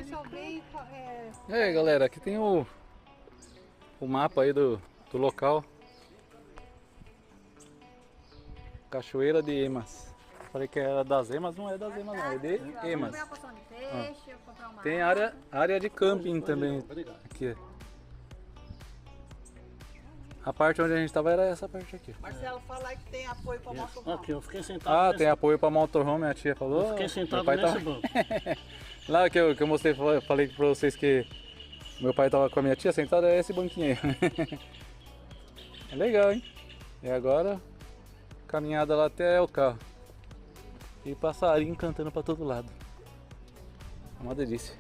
pessoal vem E aí galera, aqui tem o mapa aí do local. Cachoeira de Emas. Falei que era das Emas, não é das Emas não, é de Emas. Vamos ver a porção de peixe, eu comprar uma Tem água. área de camping também aqui. A parte onde a gente tava era essa parte aqui. Marcelo, fala aí que tem apoio para motorhome. Aqui, eu fiquei sentado. Ah, nesse... tem apoio pra motorhome, a tia falou. Eu fiquei sentado Meu pai nesse tava... banco. Lá que eu mostrei, falei pra vocês que meu pai tava com a minha tia sentado, é esse banquinho aí. É legal, hein? E agora, caminhada lá até o carro. E passarinho cantando pra todo lado. É uma delícia.